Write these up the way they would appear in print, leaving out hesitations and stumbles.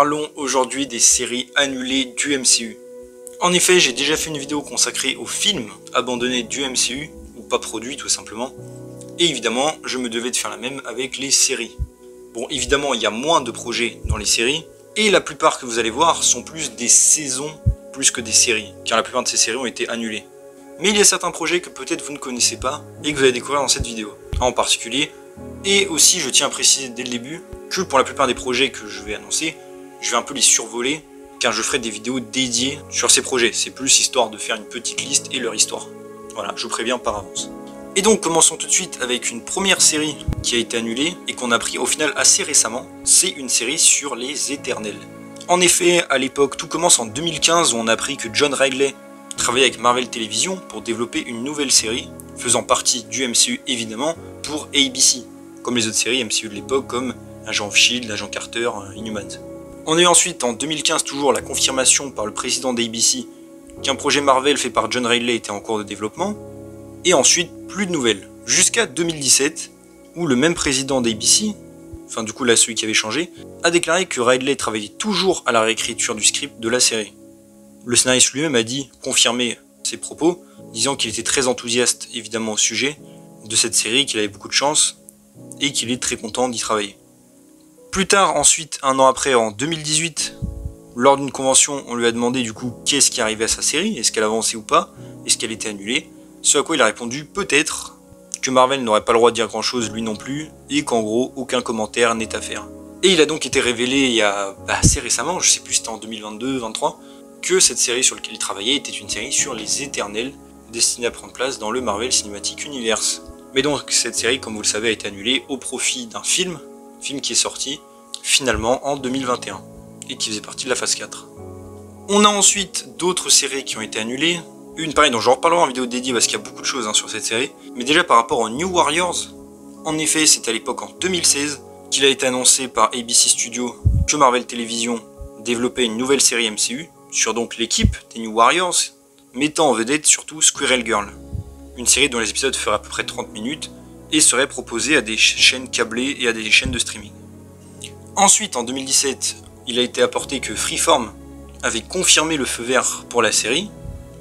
Parlons aujourd'hui des séries annulées du MCU. En effet, j'ai déjà fait une vidéo consacrée aux films abandonnés du MCU, ou pas produits tout simplement, et évidemment, je me devais de faire la même avec les séries. Bon, évidemment, il y a moins de projets dans les séries, et la plupart que vous allez voir sont plus des saisons plus que des séries, car la plupart de ces séries ont été annulées. Mais il y a certains projets que peut-être vous ne connaissez pas, et que vous allez découvrir dans cette vidéo, en particulier. Et aussi, je tiens à préciser dès le début, que pour la plupart des projets que je vais annoncer, je vais un peu les survoler, car je ferai des vidéos dédiées sur ces projets. C'est plus histoire de faire une petite liste et leur histoire. Voilà, je vous préviens par avance. Et donc, commençons tout de suite avec une première série qui a été annulée, et qu'on a pris au final assez récemment. C'est une série sur les Éternels. En effet, à l'époque, tout commence en 2015, où on a appris que John Ridley travaillait avec Marvel Television pour développer une nouvelle série, faisant partie du MCU évidemment, pour ABC, comme les autres séries MCU de l'époque, comme Agent of Shield, Agent Carter, Inhumans. On a eu ensuite, en 2015, toujours la confirmation par le président d'ABC qu'un projet Marvel fait par John Ridley était en cours de développement, et ensuite, plus de nouvelles, jusqu'à 2017, où le même président d'ABC, enfin du coup là celui qui avait changé, a déclaré que Ridley travaillait toujours à la réécriture du script de la série. Le scénariste lui-même a confirmé ses propos, disant qu'il était très enthousiaste évidemment au sujet de cette série, qu'il avait beaucoup de chance, et qu'il est très content d'y travailler. Plus tard, ensuite, un an après, en 2018, lors d'une convention, on lui a demandé du coup qu'est-ce qui arrivait à sa série, est-ce qu'elle avançait ou pas, est-ce qu'elle était annulée, ce à quoi il a répondu peut-être, que Marvel n'aurait pas le droit de dire grand chose lui non plus, et qu'en gros, aucun commentaire n'est à faire. Et il a donc été révélé il y a assez récemment, je sais plus si c'était en 2022-23, que cette série sur laquelle il travaillait était une série sur les Éternels, destinée à prendre place dans le Marvel Cinematic Universe. Mais donc cette série, comme vous le savez, a été annulée au profit d'un film qui est sorti finalement en 2021, et qui faisait partie de la phase 4. On a ensuite d'autres séries qui ont été annulées, une pareille dont je reparlerai en vidéo dédiée parce qu'il y a beaucoup de choses sur cette série, mais déjà par rapport aux New Warriors, en effet c'est à l'époque en 2016 qu'il a été annoncé par ABC Studios que Marvel Television développait une nouvelle série MCU, sur donc l'équipe des New Warriors, mettant en vedette surtout Squirrel Girl. Une série dont les épisodes feraient à peu près 30 minutes et seraient proposés à des chaînes câblées et à des chaînes de streaming. Ensuite, en 2017, il a été apporté que Freeform avait confirmé le feu vert pour la série,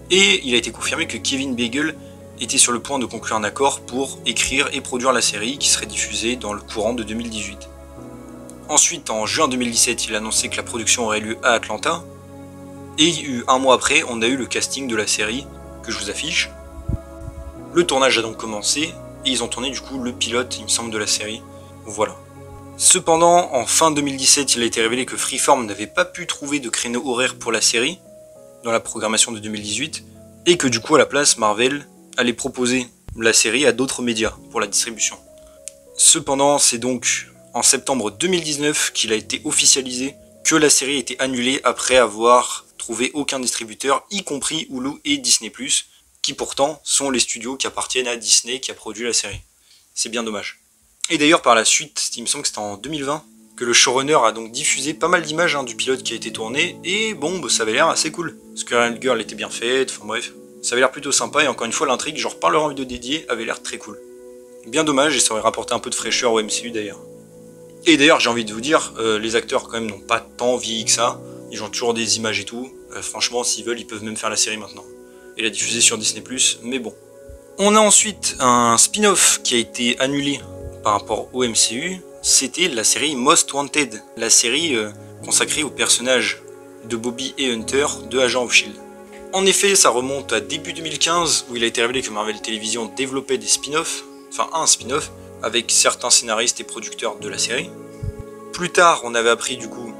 et il a été confirmé que Kevin Beagle était sur le point de conclure un accord pour écrire et produire la série qui serait diffusée dans le courant de 2018. Ensuite, en juin 2017, il a annoncé que la production aurait lieu à Atlanta, et un mois après, on a eu le casting de la série, que je vous affiche. Le tournage a donc commencé, et ils ont tourné du coup le pilote, il me semble, de la série. Voilà. Cependant, en fin 2017, il a été révélé que Freeform n'avait pas pu trouver de créneau horaire pour la série, dans la programmation de 2018, et que du coup, à la place, Marvel allait proposer la série à d'autres médias pour la distribution. Cependant, c'est donc en septembre 2019 qu'il a été officialisé que la série était annulée après avoir trouvé aucun distributeur, y compris Hulu et Disney+, qui pourtant sont les studios qui appartiennent à Disney qui a produit la série. C'est bien dommage. Et d'ailleurs par la suite, il me semble que c'était en 2020, que le showrunner a donc diffusé pas mal d'images du pilote qui a été tourné, et bon, ça avait l'air assez cool. Squirrel Girl était bien faite, enfin bref, ça avait l'air plutôt sympa, et encore une fois l'intrigue, j'en reparlerai en vidéo dédiée, avait l'air très cool. Bien dommage, et ça aurait rapporté un peu de fraîcheur au MCU d'ailleurs. Et d'ailleurs j'ai envie de vous dire, les acteurs quand même n'ont pas tant vieilli que ça, ils ont toujours des images et tout, franchement s'ils veulent ils peuvent même faire la série maintenant. Et la diffuser sur Disney+, mais bon. On a ensuite un spin-off qui a été annulé par rapport au MCU, c'était la série Most Wanted, la série consacrée aux personnages de Bobby et Hunter de Agent of Shield. En effet, ça remonte à début 2015, où il a été révélé que Marvel Television développait des spin-offs, enfin un spin-off, avec certains scénaristes et producteurs de la série. Plus tard, on avait appris du coup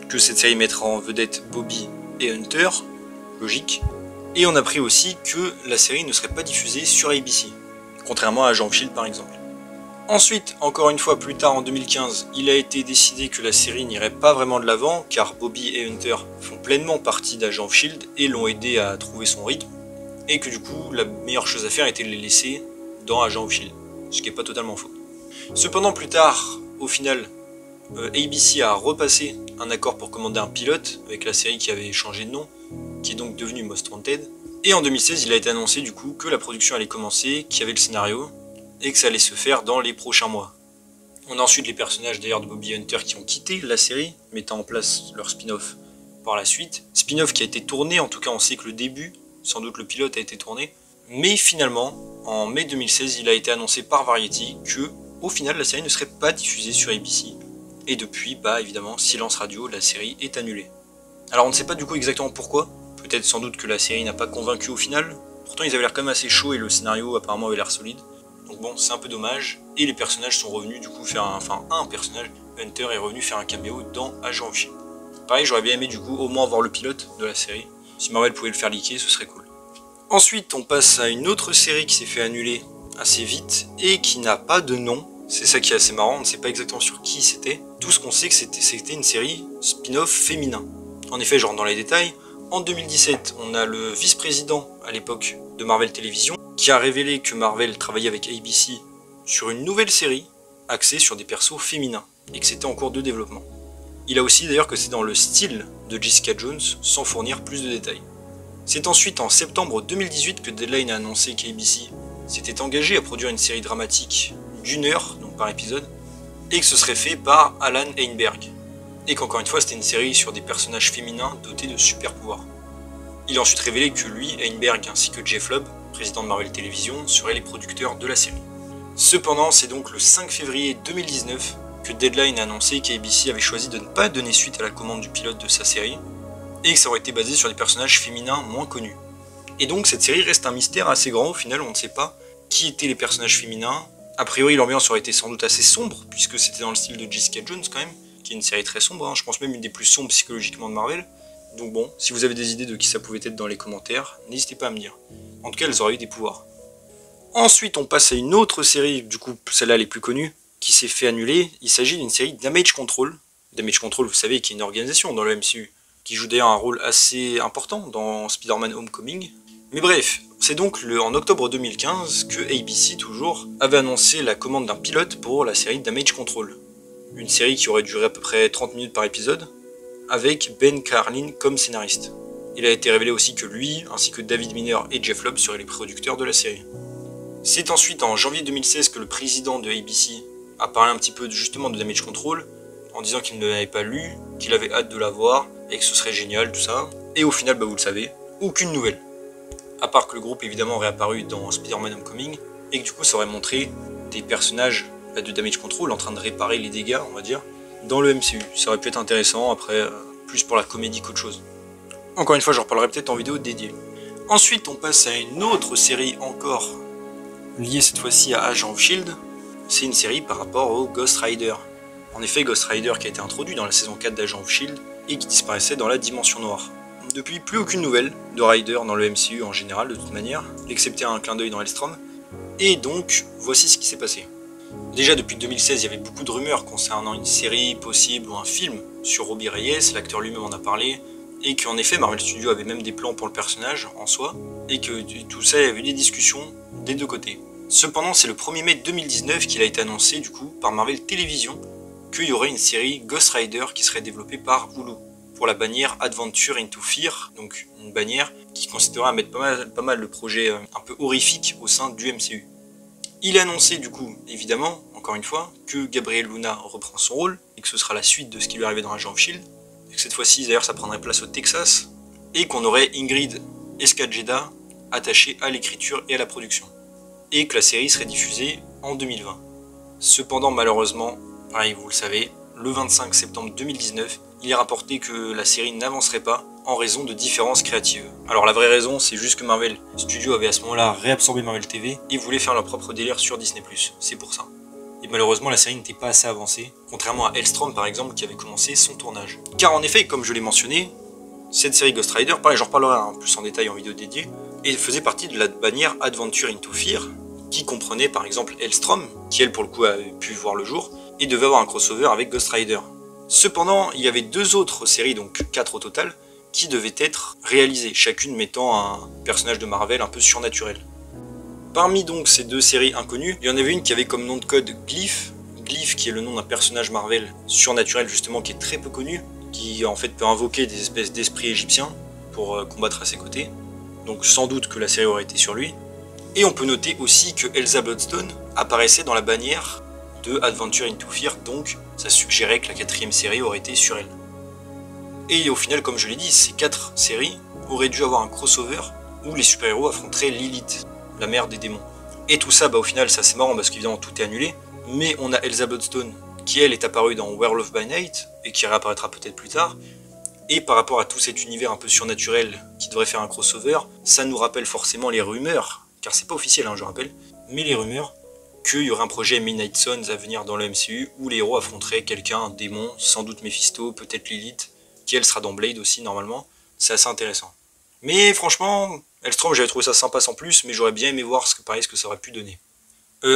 que cette série mettrait en vedette Bobby et Hunter, logique, et on a appris aussi que la série ne serait pas diffusée sur ABC, contrairement à Agent of Shield par exemple. Ensuite, encore une fois plus tard en 2015, il a été décidé que la série n'irait pas vraiment de l'avant, car Bobby et Hunter font pleinement partie d'Agent of Shield et l'ont aidé à trouver son rythme, et que du coup la meilleure chose à faire était de les laisser dans Agent of Shield, ce qui n'est pas totalement faux. Cependant plus tard, au final, ABC a repassé un accord pour commander un pilote avec la série qui avait changé de nom, qui est donc devenue Most Wanted, et en 2016 il a été annoncé du coup que la production allait commencer, qu'il y avait le scénario, et que ça allait se faire dans les prochains mois. On a ensuite les personnages d'ailleurs de Bobby Hunter qui ont quitté la série, mettant en place leur spin-off par la suite. Spin-off qui a été tourné, en tout cas on sait que le début, sans doute le pilote a été tourné. Mais finalement, en mai 2016, il a été annoncé par Variety que, au final, la série ne serait pas diffusée sur ABC. Et depuis, évidemment, silence radio, la série est annulée. Alors on ne sait pas du coup exactement pourquoi. Peut-être sans doute que la série n'a pas convaincu au final. Pourtant ils avaient l'air quand même assez chauds et le scénario apparemment avait l'air solide. Donc bon, c'est un peu dommage. Et les personnages sont revenus du coup faire un personnage, Hunter, est revenu faire un caméo dans Agent of Shield. Pareil, j'aurais bien aimé du coup au moins voir le pilote de la série. Si Marvel pouvait le faire leaker, ce serait cool. Ensuite, on passe à une autre série qui s'est fait annuler assez vite et qui n'a pas de nom. C'est ça qui est assez marrant, on ne sait pas exactement sur qui c'était. Tout ce qu'on sait, que c'était une série spin-off féminin. En effet, je rentre dans les détails. En 2017, on a le vice-président à l'époque de Marvel Television qui a révélé que Marvel travaillait avec ABC sur une nouvelle série axée sur des persos féminins et que c'était en cours de développement. Il a aussi d'ailleurs que c'est dans le style de Jessica Jones sans fournir plus de détails. C'est ensuite en septembre 2018 que Deadline a annoncé qu'ABC s'était engagé à produire une série dramatique d'1 heure, donc par épisode, et que ce serait fait par Alan Heinberg. Et qu'encore une fois c'était une série sur des personnages féminins dotés de super pouvoirs. Il a ensuite révélé que lui, Heinberg ainsi que Jeff Lubb, président de Marvel Television, seraient les producteurs de la série. Cependant, c'est donc le 5 février 2019 que Deadline a annoncé qu'ABC avait choisi de ne pas donner suite à la commande du pilote de sa série, et que ça aurait été basé sur des personnages féminins moins connus. Et donc cette série reste un mystère assez grand, au final on ne sait pas qui étaient les personnages féminins. A priori l'ambiance aurait été sans doute assez sombre, puisque c'était dans le style de Jessica Jones quand même, qui est une série très sombre, hein. Je pense même une des plus sombres psychologiquement de Marvel. Donc bon, si vous avez des idées de qui ça pouvait être dans les commentaires, n'hésitez pas à me dire. En tout cas, elles auraient eu des pouvoirs. Ensuite, on passe à une autre série, du coup, celle-là les plus connues, qui s'est fait annuler. Il s'agit d'une série Damage Control. Damage Control, vous savez, qui est une organisation dans le MCU, qui joue d'ailleurs un rôle assez important dans Spider-Man Homecoming. Mais bref, c'est donc en octobre 2015 que ABC, toujours, avait annoncé la commande d'un pilote pour la série Damage Control. Une série qui aurait duré à peu près 30 minutes par épisode, avec Ben Carlin comme scénariste. Il a été révélé aussi que lui, ainsi que David Miner et Jeff Lubb seraient les producteurs de la série. C'est ensuite en janvier 2016 que le président de ABC a parlé un petit peu justement de Damage Control, en disant qu'il ne l'avait pas lu, qu'il avait hâte de la voir, et que ce serait génial, tout ça. Et au final, vous le savez, aucune nouvelle. À part que le groupe évidemment réapparu dans Spider-Man Homecoming, et que du coup ça aurait montré des personnages de Damage Control en train de réparer les dégâts, on va dire, dans le MCU. Ça aurait pu être intéressant, après, plus pour la comédie qu'autre chose. Encore une fois, j'en reparlerai peut-être en vidéo dédiée. Ensuite, on passe à une autre série encore, liée cette fois-ci à Agent of Shield. C'est une série par rapport au Ghost Rider. En effet, Ghost Rider qui a été introduit dans la saison 4 d'Agent of Shield et qui disparaissait dans la Dimension Noire. Depuis, plus aucune nouvelle de Rider dans le MCU en général, de toute manière, excepté un clin d'œil dans Hellstrom. Et donc, voici ce qui s'est passé. Déjà depuis 2016, il y avait beaucoup de rumeurs concernant une série possible ou un film sur Robbie Reyes, l'acteur lui-même en a parlé, et qu'en effet Marvel Studios avait même des plans pour le personnage en soi, et que tout ça, il y avait eu des discussions des deux côtés. Cependant, c'est le 1er mai 2019 qu'il a été annoncé du coup par Marvel Television qu'il y aurait une série Ghost Rider qui serait développée par Hulu, pour la bannière Adventure into Fear, donc une bannière qui consisterait à mettre pas mal de projets un peu horrifiques au sein du MCU. Il a annoncé du coup, évidemment, encore une fois, que Gabriel Luna reprend son rôle, et que ce sera la suite de ce qui lui arrivait dans Agent of Shield, et que cette fois-ci d'ailleurs ça prendrait place au Texas, et qu'on aurait Ingrid Escajeda attachée à l'écriture et à la production, et que la série serait diffusée en 2020. Cependant malheureusement, pareil vous le savez, le 25 septembre 2019, il est rapporté que la série n'avancerait pas en raison de différences créatives. Alors la vraie raison, c'est juste que Marvel Studios avait à ce moment-là réabsorbé Marvel TV et voulait faire leur propre délire sur Disney+, c'est pour ça. Et malheureusement, la série n'était pas assez avancée, contrairement à Hellstrom par exemple qui avait commencé son tournage. Car en effet, comme je l'ai mentionné, cette série Ghost Rider, pareil j'en reparlerai plus en détail en vidéo dédiée, et faisait partie de la bannière Adventure into Fear, qui comprenait par exemple Hellstrom, qui elle pour le coup avait pu voir le jour, et devait avoir un crossover avec Ghost Rider. Cependant, il y avait deux autres séries, donc 4 au total, qui devaient être réalisées, chacune mettant un personnage de Marvel un peu surnaturel. Parmi donc ces deux séries inconnues, il y en avait une qui avait comme nom de code Glyph, Glyph qui est le nom d'un personnage Marvel surnaturel justement qui est très peu connu, qui en fait peut invoquer des espèces d'esprits égyptiens pour combattre à ses côtés, donc sans doute que la série aurait été sur lui. Et on peut noter aussi que Elsa Bloodstone apparaissait dans la bannière de Adventure into Fear, donc ça suggérait que la 4e série aurait été sur elle. Et au final, comme je l'ai dit, ces 4 séries auraient dû avoir un crossover où les super-héros affronteraient Lilith, la mère des démons. Et tout ça, au final, c'est assez marrant parce qu'évidemment tout est annulé, mais on a Elsa Bloodstone qui elle est apparue dans Werewolf by Night et qui réapparaîtra peut-être plus tard. Et par rapport à tout cet univers un peu surnaturel qui devrait faire un crossover, ça nous rappelle forcément les rumeurs, car c'est pas officiel je rappelle, mais les rumeurs qu'il y aurait un projet Midnight Suns à venir dans le MCU où les héros affronteraient quelqu'un, un démon, sans doute Mephisto, peut-être Lilith, qui elle sera dans Blade aussi normalement, c'est assez intéressant. Mais franchement, Hellstrom j'avais trouvé ça sympa sans plus, mais j'aurais bien aimé voir ce que ça aurait pu donner.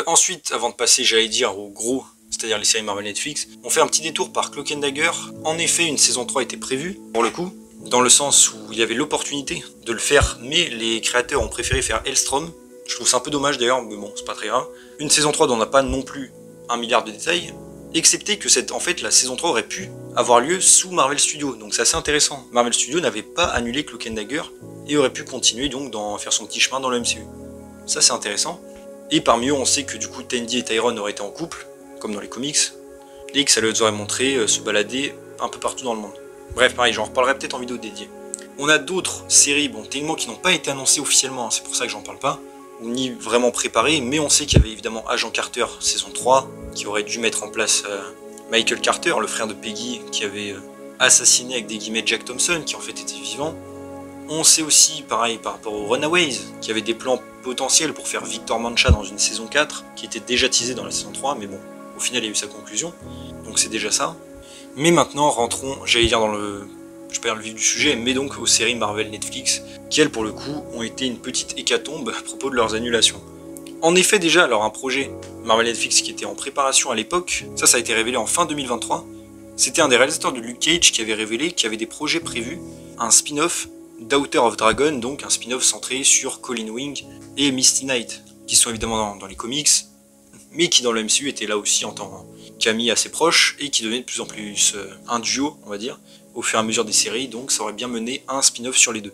Ensuite, avant de passer j'allais dire au gros, c'est-à-dire les séries Marvel Netflix, on fait un petit détour par Cloak and Dagger. En effet, une saison 3 était prévue, pour le coup, dans le sens où il y avait l'opportunité de le faire, mais les créateurs ont préféré faire Hellstrom. Je trouve ça un peu dommage d'ailleurs, mais bon, c'est pas très grave. Une saison 3 dont on n'a pas non plus 1 milliard de détails, excepté que en fait, la saison 3 aurait pu avoir lieu sous Marvel Studios, donc c'est assez intéressant. Marvel Studios n'avait pas annulé Cloak and Dagger, et aurait pu continuer donc faire son petit chemin dans le MCU. Ça c'est intéressant. Et parmi eux, on sait que du coup, Tandy et Tyrone auraient été en couple, comme dans les comics, et que ça les aurait montré se balader un peu partout dans le monde. Bref, pareil, j'en reparlerai peut-être en vidéo dédiée. On a d'autres séries, techniquement qui n'ont pas été annoncées officiellement, c'est pour ça que j'en parle pas, ni vraiment préparées, mais on sait qu'il y avait évidemment Agent Carter saison 3, qui aurait dû mettre en place Michael Carter, le frère de Peggy, qui avait assassiné avec des guillemets Jack Thompson, qui en fait était vivant. On sait aussi, pareil, par rapport aux Runaways, qu'il y avait des plans potentiels pour faire Victor Mancha dans une saison 4, qui était déjà teasé dans la saison 3, mais bon, au final il y a eu sa conclusion, donc c'est déjà ça. Mais maintenant, rentrons, j'allais dire je perds le vif du sujet, mais donc aux séries Marvel Netflix, qui elles pour le coup ont été une petite hécatombe à propos de leurs annulations. En effet déjà, alors un projet Marvel Netflix qui était en préparation à l'époque, ça a été révélé en fin 2023, c'était un des réalisateurs de Luke Cage qui avait révélé qu'il y avait des projets prévus, un spin-off Daughter of Dragon, donc un spin-off centré sur Colleen Wing et Misty Knight, qui sont évidemment dans les comics, mais qui dans le MCU étaient là aussi en tant qu'amis assez proches, et qui devenaient de plus en plus un duo, on va dire, au fur et à mesure des séries, donc ça aurait bien mené à un spin-off sur les deux.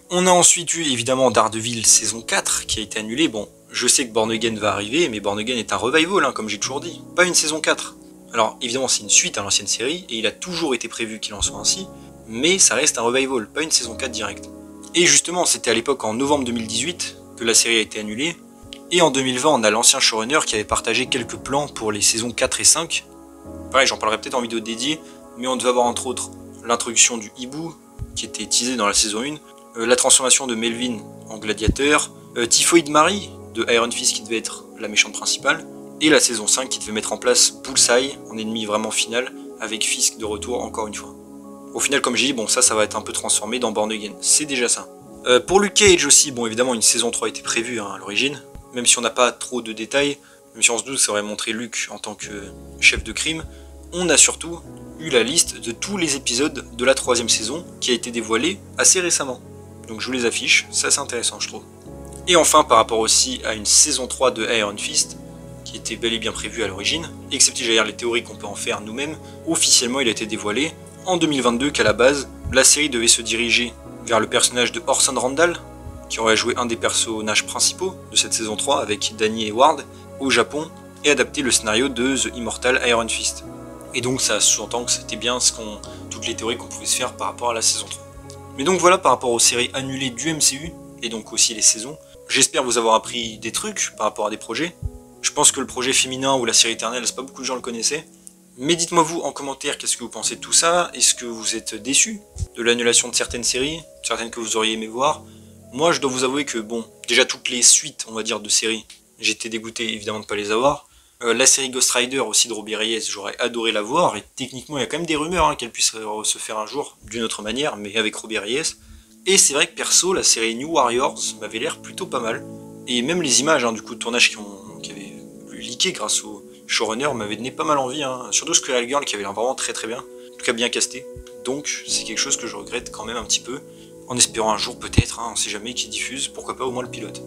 On a ensuite eu évidemment Daredevil saison 4, qui a été annulée. Bon, je sais que Born Again va arriver, mais Born Again est un revival, comme j'ai toujours dit, pas une saison 4. Alors évidemment c'est une suite à l'ancienne série, et il a toujours été prévu qu'il en soit ainsi, mais ça reste un revival, pas une saison 4 directe. Et justement, c'était à l'époque en novembre 2018 que la série a été annulée, et en 2020 on a l'ancien showrunner qui avait partagé quelques plans pour les saisons 4 et 5. Pareil, j'en parlerai peut-être en vidéo dédiée, mais on devait avoir entre autres l'introduction du hibou, qui était teasé dans la saison 1, la transformation de Melvin en gladiateur, Typhoid Mary de Iron Fist qui devait être la méchante principale, et la saison 5 qui devait mettre en place Bullseye en ennemi vraiment final, avec Fisk de retour encore une fois. Au final, comme j'ai dit, ça va être un peu transformé dans Born Again, c'est déjà ça. Pour Luke Cage aussi, évidemment une saison 3 était prévue à l'origine, même si on n'a pas trop de détails, même si on se doute que ça aurait montré Luke en tant que chef de crime, on a surtout eu la liste de tous les épisodes de la 3e saison qui a été dévoilée assez récemment. Donc je vous les affiche, ça c'est intéressant je trouve. Et enfin par rapport aussi à une saison 3 de Iron Fist, qui était bel et bien prévue à l'origine, excepté j'allais dire les théories qu'on peut en faire nous-mêmes, officiellement il a été dévoilé en 2022 qu'à la base, la série devait se diriger vers le personnage de Orson Randall, qui aurait joué un des personnages principaux de cette saison 3 avec Danny Hayward au Japon, et adapter le scénario de The Immortal Iron Fist. Et donc ça sous-entend que c'était bien toutes les théories qu'on pouvait se faire par rapport à la saison 3. Mais donc voilà par rapport aux séries annulées du MCU, et donc aussi les saisons. J'espère vous avoir appris des trucs par rapport à des projets. Je pense que le projet féminin ou la série éternelle, c'est pas beaucoup de gens le connaissaient. Mais dites-moi vous en commentaire qu'est-ce que vous pensez de tout ça. Est-ce que vous êtes déçus de l'annulation de certaines séries, certaines que vous auriez aimé voir? Moi je dois vous avouer que déjà toutes les suites on va dire de séries, j'étais dégoûté évidemment de ne pas les avoir. La série Ghost Rider aussi de Robbie Reyes, j'aurais adoré la voir, et techniquement il y a quand même des rumeurs qu'elle puisse se faire un jour d'une autre manière, mais avec Robbie Reyes. Et c'est vrai que perso, la série New Warriors m'avait l'air plutôt pas mal, et même les images du coup de tournage qui avaient leaké grâce au showrunner m'avaient donné pas mal envie, surtout Squirrel Girl qui avait l'air vraiment très bien, en tout cas bien casté, donc c'est quelque chose que je regrette quand même un petit peu, en espérant un jour peut-être, on sait jamais, qui diffuse, pourquoi pas au moins le pilote.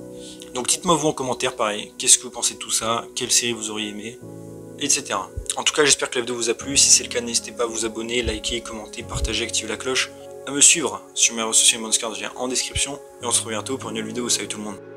Donc dites-moi vous en commentaire pareil, qu'est-ce que vous pensez de tout ça, quelle série vous auriez aimé, etc. En tout cas j'espère que la vidéo vous a plu, si c'est le cas n'hésitez pas à vous abonner, liker, commenter, partager, activer la cloche, à me suivre sur mes réseaux sociaux et mon Discord en description, et on se retrouve bientôt pour une nouvelle vidéo, salut tout le monde.